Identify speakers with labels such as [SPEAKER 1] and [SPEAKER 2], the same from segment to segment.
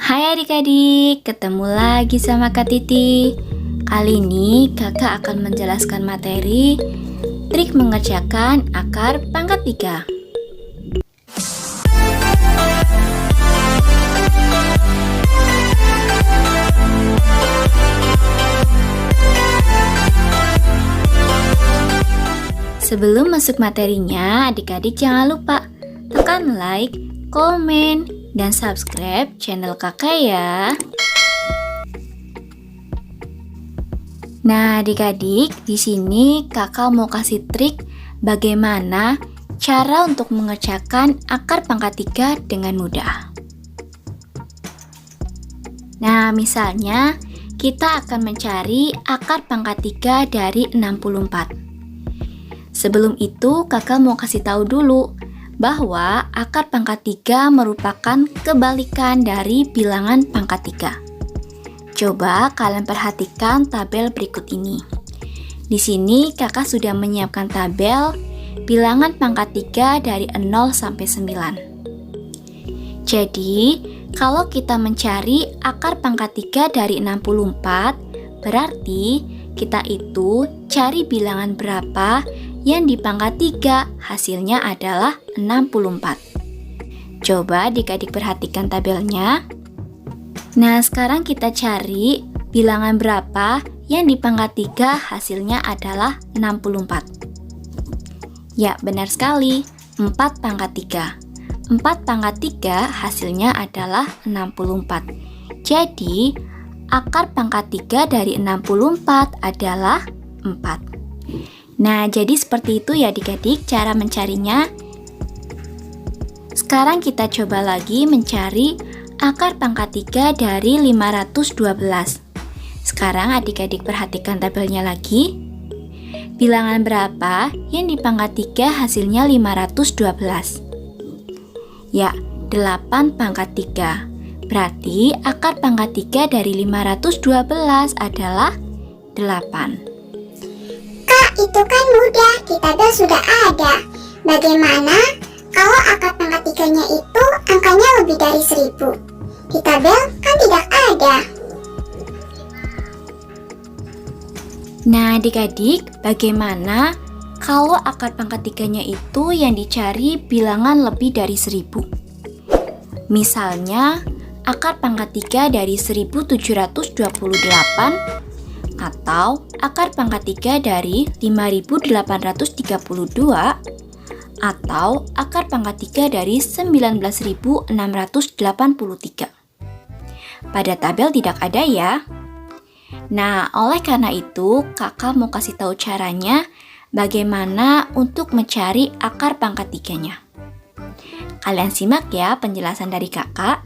[SPEAKER 1] Hai adik-adik, ketemu lagi sama Kak Titi. Kali ini kakak akan menjelaskan materi trik mengerjakan akar pangkat 3. Sebelum masuk materinya, adik-adik jangan lupa tekan like, komen, dan subscribe channel kakak ya. Nah, adik-adik, di sini kakak mau kasih trik bagaimana cara untuk mengerjakan akar pangkat 3 dengan mudah. Nah, misalnya kita akan mencari akar pangkat 3 dari 64. Sebelum itu, kakak mau kasih tahu dulu bahwa akar pangkat 3 merupakan kebalikan dari bilangan pangkat 3. Coba kalian perhatikan tabel berikut ini. Di sini kakak sudah menyiapkan tabel bilangan pangkat 3 dari 0 sampai 9. Jadi, kalau kita mencari akar pangkat 3 dari 64, berarti kita itu cari bilangan berapa yang di pangkat 3 hasilnya adalah 64. Coba adik-adik perhatikan tabelnya. Nah, sekarang kita cari bilangan berapa yang di pangkat 3 hasilnya adalah 64. Ya, benar sekali, 4 pangkat 3. 4 pangkat 3 hasilnya adalah 64. Jadi, akar pangkat 3 dari 64 adalah 4. Nah, jadi seperti itu ya adik-adik cara mencarinya. Sekarang kita coba lagi mencari akar pangkat 3 dari 512. Sekarang adik-adik perhatikan tabelnya lagi. Bilangan berapa yang di pangkat 3 hasilnya 512? Ya, 8 pangkat 3. Berarti akar pangkat 3 dari 512 adalah 8.
[SPEAKER 2] Itu kan mudah, di tabel sudah ada. Bagaimana kalau akar pangkat 3-nya itu angkanya lebih dari 1000? Di tabel kan tidak ada.
[SPEAKER 1] Nah, adik-adik, bagaimana kalau akar pangkat 3-nya itu yang dicari bilangan lebih dari 1000? Misalnya, akar pangkat 3 dari 1728 atau akar pangkat 3 dari 5832 atau akar pangkat 3 dari 19683. Pada tabel tidak ada ya. Nah, oleh karena itu kakak mau kasih tahu caranya bagaimana untuk mencari akar pangkat 3-nya. Kalian simak ya penjelasan dari kakak.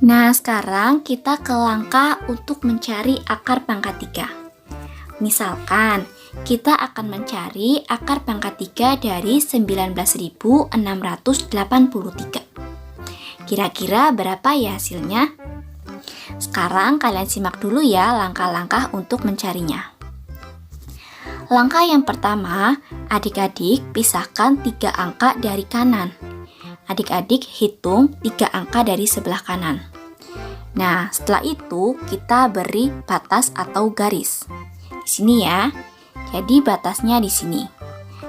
[SPEAKER 1] Nah, sekarang kita ke langkah untuk mencari akar pangkat 3. Misalkan, kita akan mencari akar pangkat 3 dari 19.683. Kira-kira berapa ya hasilnya? Sekarang kalian simak dulu ya langkah-langkah untuk mencarinya. Langkah yang pertama, adik-adik pisahkan 3 angka dari kanan. Adik-adik hitung 3 angka dari sebelah kanan. Nah, setelah itu kita beri batas atau garis. Di sini ya. Jadi batasnya di sini.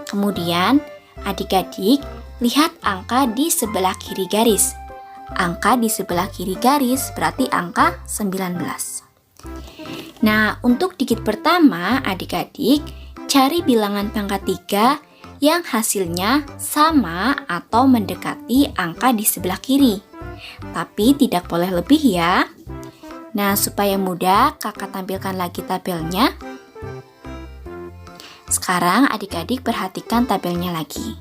[SPEAKER 1] Kemudian, adik-adik lihat angka di sebelah kiri garis. Angka di sebelah kiri garis berarti angka 19. Nah, untuk digit pertama, adik-adik cari bilangan pangkat 3 yang hasilnya sama atau mendekati angka di sebelah kiri. Tapi tidak boleh lebih ya. Nah, supaya mudah, kakak tampilkan lagi tabelnya. Sekarang adik-adik perhatikan tabelnya lagi.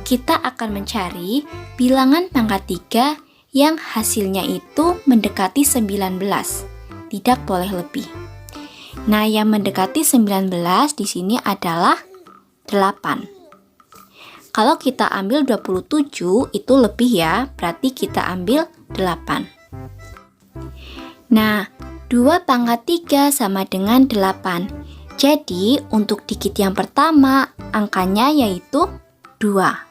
[SPEAKER 1] Kita akan mencari bilangan pangkat 3 yang hasilnya itu mendekati 19. Tidak boleh lebih. Nah, yang mendekati 19 di sini adalah 8. Kalau kita ambil 27 itu lebih ya, berarti kita ambil 8. Nah, 2 pangkat 3 sama dengan 8. Jadi, untuk digit yang pertama, angkanya yaitu 2.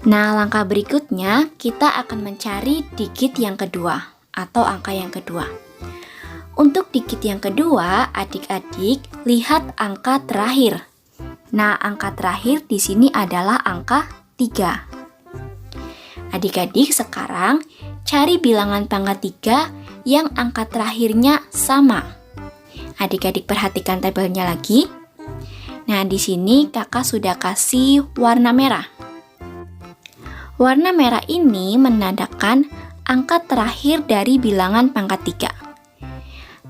[SPEAKER 1] Nah, langkah berikutnya kita akan mencari digit yang kedua atau angka yang kedua. Untuk digit yang kedua, adik-adik lihat angka terakhir. Nah, angka terakhir di sini adalah angka 3. Adik-adik sekarang cari bilangan pangkat 3 yang angka terakhirnya sama. Adik-adik perhatikan tabelnya lagi. Nah, di sini kakak sudah kasih warna merah. Warna merah ini menandakan angka terakhir dari bilangan pangkat 3.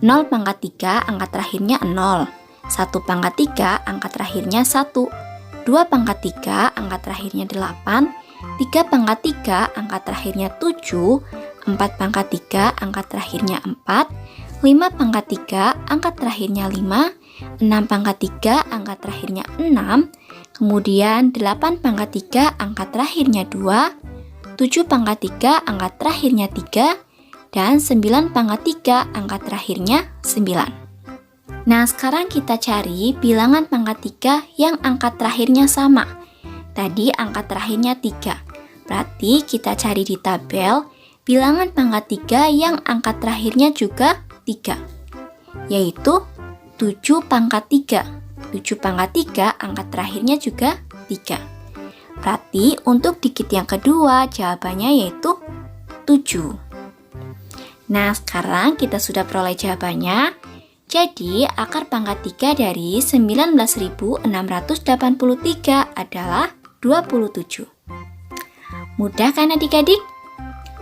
[SPEAKER 1] 0 pangkat 3 angka terakhirnya 0. 1 pangkat 3 angka terakhirnya 1. 2 pangkat 3 angka terakhirnya 8. 3 pangkat 3 angka terakhirnya 7. 4 pangkat 3 angka terakhirnya 4. 5 pangkat 3 angka terakhirnya 5. 6 pangkat 3 angka terakhirnya 6. Kemudian 8 pangkat 3 angka terakhirnya 2, 7 pangkat 3 angka terakhirnya 3, dan 9 pangkat 3 angka terakhirnya 9. Nah, sekarang kita cari bilangan pangkat 3 yang angka terakhirnya sama. Tadi angka terakhirnya 3. Berarti kita cari di tabel bilangan pangkat 3 yang angka terakhirnya juga 3, yaitu 7 pangkat 3. 7 pangkat 3 angka terakhirnya juga 3. Berarti untuk digit yang kedua jawabannya yaitu 7. Nah, sekarang kita sudah peroleh jawabannya. Jadi, akar pangkat 3 dari 19.683 adalah 27. Mudah kan adik-adik?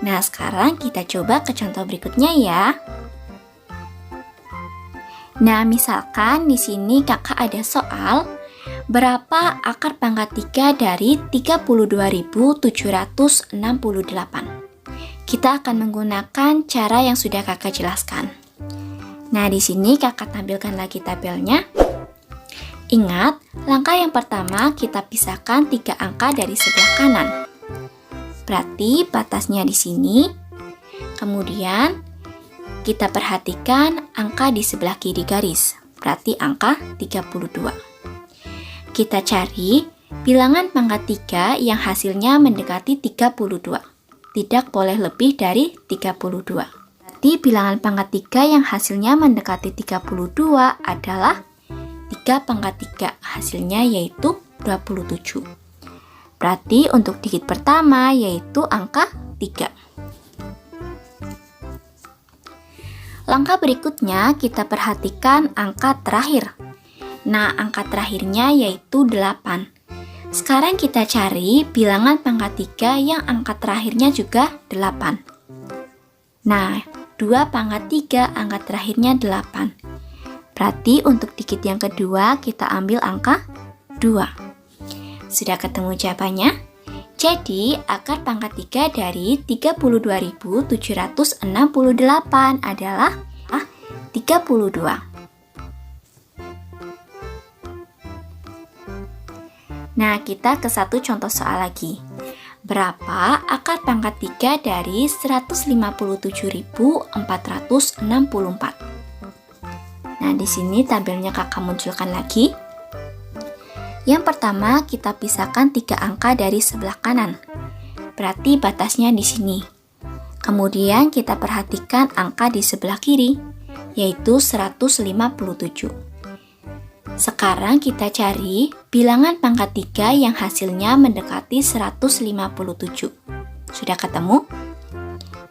[SPEAKER 1] Nah, sekarang kita coba ke contoh berikutnya ya. Nah, misalkan di sini kakak ada soal berapa akar pangkat 3 dari 32.768. Kita akan menggunakan cara yang sudah kakak jelaskan. Nah, di sini kakak tampilkan lagi tabelnya. Ingat, langkah yang pertama kita pisahkan 3 angka dari sebelah kanan. Berarti batasnya di sini. Kemudian kita perhatikan angka di sebelah kiri garis, berarti angka 32. Kita cari bilangan pangkat 3 yang hasilnya mendekati 32. Tidak boleh lebih dari 32. Berarti bilangan pangkat 3 yang hasilnya mendekati 32 adalah 3 pangkat 3, hasilnya yaitu 27. Berarti untuk digit pertama yaitu angka 3. Langkah berikutnya kita perhatikan angka terakhir. Nah, angka terakhirnya yaitu 8. Sekarang kita cari bilangan pangkat 3 yang angka terakhirnya juga 8. Nah, 2 pangkat 3 angka terakhirnya 8. Berarti untuk digit yang kedua kita ambil angka 2. Sudah ketemu jawabannya? Jadi, akar pangkat 3 dari 32.768 adalah 32. Nah, kita ke satu contoh soal lagi. Berapa akar pangkat 3 dari 157.464? Nah, di sini tabelnya kakak munculkan lagi. Yang pertama, kita pisahkan 3 angka dari sebelah kanan. Berarti batasnya di sini. Kemudian kita perhatikan angka di sebelah kiri, yaitu 157. Sekarang kita cari bilangan pangkat 3 yang hasilnya mendekati 157. Sudah ketemu?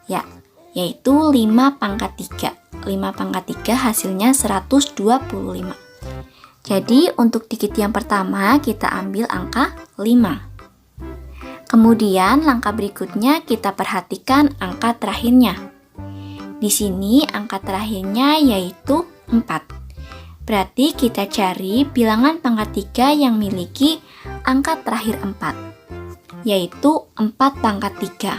[SPEAKER 1] Ya, yaitu 5 pangkat 3. 5 pangkat 3 hasilnya 125. Jadi, untuk digit yang pertama, kita ambil angka 5. Kemudian, langkah berikutnya kita perhatikan angka terakhirnya. Di sini, angka terakhirnya yaitu 4. Berarti, kita cari bilangan pangkat 3 yang memiliki angka terakhir 4, yaitu 4 pangkat 3.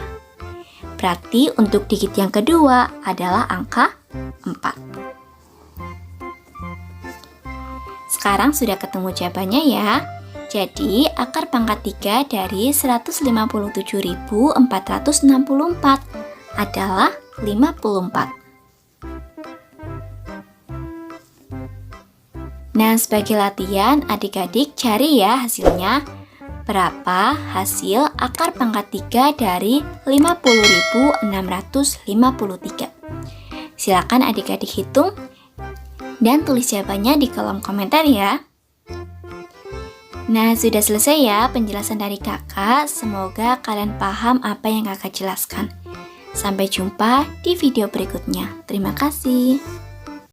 [SPEAKER 1] Berarti, untuk digit yang kedua adalah angka 4. Sekarang sudah ketemu jawabannya ya. Jadi, akar pangkat 3 dari 157.464 adalah 54. Nah, sebagai latihan, adik-adik cari ya hasilnya. berapa hasil akar pangkat 3 dari 50.653? Silakan adik-adik hitung dan tulis jawabannya di kolom komentar ya. Nah, sudah selesai ya penjelasan dari kakak. Semoga kalian paham apa yang kakak jelaskan. Sampai jumpa di video berikutnya. Terima kasih.